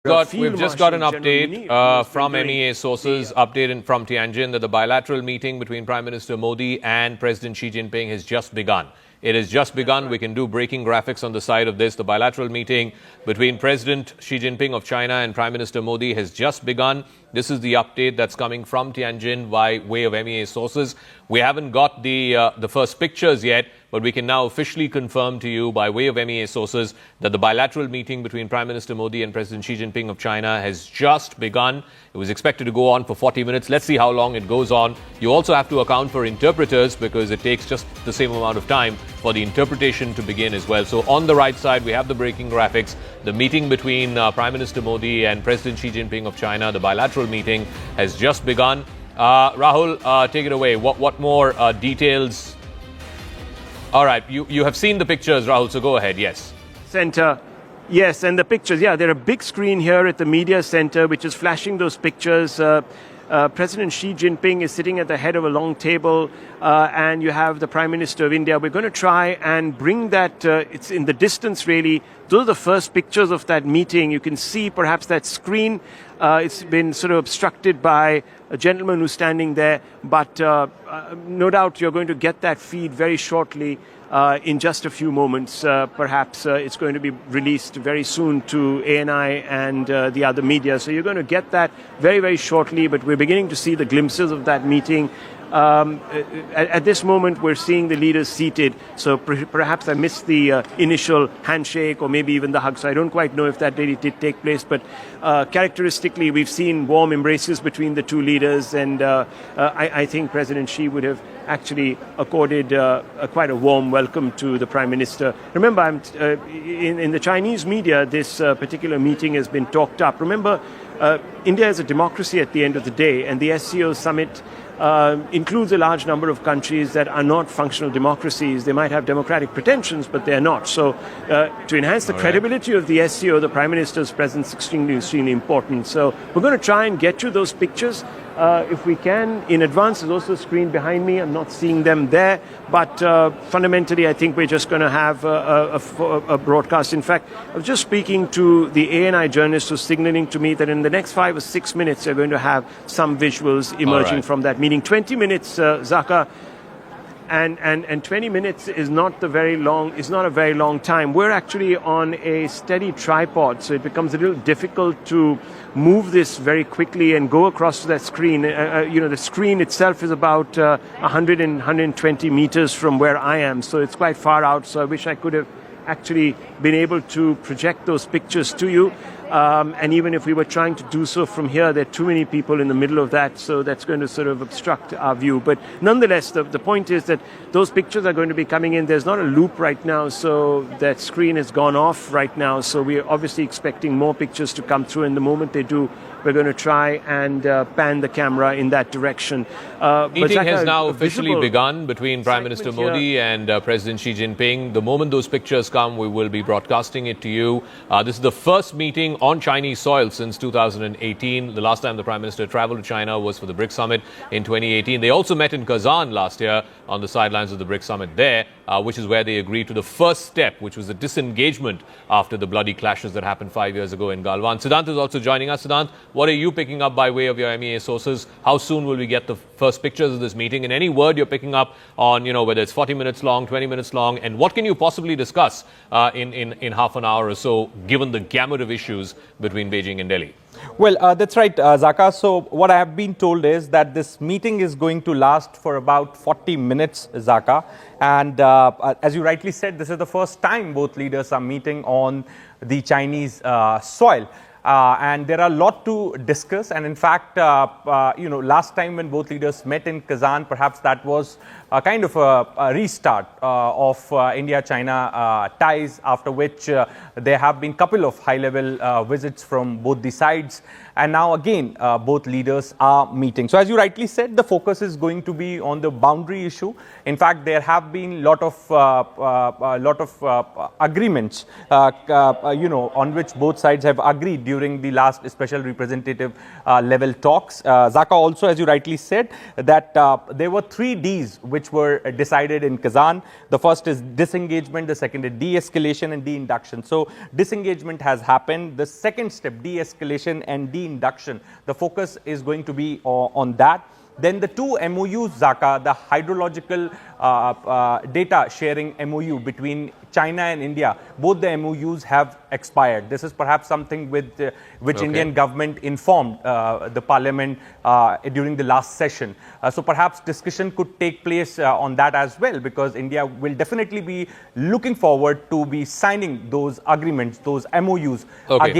We've just got an update from MEA sources, from Tianjin, that the bilateral meeting between Prime Minister Modi and President Xi Jinping has just begun. It has just begun. We can do breaking graphics on the side of this. The bilateral meeting between President Xi Jinping of China and Prime Minister Modi has just begun. This is the update that's coming from Tianjin by way of MEA sources. We haven't got the first pictures yet, but we can now officially confirm to you by way of MEA sources that the bilateral meeting between Prime Minister Modi and President Xi Jinping of China has just begun. It was expected to go on for 40 minutes. Let's see how long it goes on. You also have to account for interpreters because it takes just the same amount of time for the interpretation to begin as well. So on the right side, we have the breaking graphics. The meeting between Prime Minister Modi and President Xi Jinping of China, the bilateral meeting, has just begun. Rahul, take it away. What more details? All right, you have seen the pictures, Rahul, so go ahead. Yes. Center. Yes, and the pictures. Yeah, there are a big screen here at the media center which is flashing those pictures. President Xi Jinping is sitting at the head of a long table, and you have the Prime Minister of India. We're going to try and bring that, it's in the distance really. Those are the first pictures of that meeting. You can see perhaps that screen. It's been sort of obstructed by a gentleman who's standing there, but no doubt you're going to get that feed very shortly. In just a few moments, perhaps it's going to be released very soon to ANI and the other media. So you're going to get that very, very shortly, but we're beginning to see the glimpses of that meeting. At this moment, we're seeing the leaders seated, so perhaps I missed the initial handshake or maybe even the hug, so I don't quite know if that really did take place, but characteristically, we've seen warm embraces between the two leaders, and I think President Xi would have actually accorded quite a warm welcome to the Prime Minister. Remember, in the Chinese media, this particular meeting has been talked up. Remember, India is a democracy at the end of the day, and the SCO summit includes a large number of countries that are not functional democracies. They might have democratic pretensions, but they're not. So to enhance the credibility of the SCO, the Prime Minister's presence is extremely important. So we're going to try and get you those pictures if we can in advance. There's also a screen behind me. I'm not seeing them there, but fundamentally I think we're just going to have a broadcast. In fact, I was just speaking to the ANI journalist who's signaling to me that in the next 5 or 6 minutes they're going to have some visuals emerging from that meeting. 20 minutes, Zaka, and 20 minutes is not a very long time. We're actually on a steady tripod, so it becomes a little difficult to move this very quickly and go across to that screen. The screen itself is about 100 and 120 meters from where I am, so it's quite far out. So I wish I could have actually been able to project those pictures to you. And even if we were trying to do so from here, there are too many people in the middle of that, so that's going to sort of obstruct our view. But nonetheless, the point is that those pictures are going to be coming in. There's not a loop right now, so that screen has gone off right now. So we're obviously expecting more pictures to come through, and the moment they do, we're going to try and pan the camera in that direction. Meeting has now officially begun between Prime Minister Modi and President Xi Jinping. The moment those pictures come, we will be broadcasting it to you. This is the first meeting on Chinese soil since 2018. The last time the Prime Minister traveled to China was for the BRICS Summit in 2018. They also met in Kazan last year on the sidelines of the BRICS Summit there, which is where they agreed to the first step, which was the disengagement after the bloody clashes that happened 5 years ago in Galwan. Siddhant is also joining us. Siddhant, what are you picking up by way of your MEA sources? How soon will we get the first pictures of this meeting? And any word you're picking up on, whether it's 40 minutes long, 20 minutes long, and what can you possibly discuss in half an hour or so, given the gamut of issues between Beijing and Delhi? Well, that's right, Zaka. So what I have been told is that this meeting is going to last for about 40 minutes, Zaka. And as you rightly said, this is the first time both leaders are meeting on the Chinese soil. And there are a lot to discuss. And in fact, last time when both leaders met in Kazan, perhaps that was a kind of a restart of India-China ties, after which there have been a couple of high-level visits from both the sides. And now again, both leaders are meeting. So as you rightly said, the focus is going to be on the boundary issue. In fact, there have been a lot of agreements, on which both sides have agreed during the last special representative level talks. Zaka, also, as you rightly said, that there were 3 Ds which which were decided in Kazan. The first is disengagement, the second is de-escalation and de-induction. So disengagement has happened. The second step, de-escalation and de-induction, the focus is going to be on that. Then the two MOUs, Zaka, the hydrological data sharing MOU between China and India, both the MOUs have expired. This is perhaps something with which Indian government informed the parliament during the last session. So perhaps discussion could take place on that as well, because India will definitely be looking forward to be signing those agreements, those MOUs. Okay.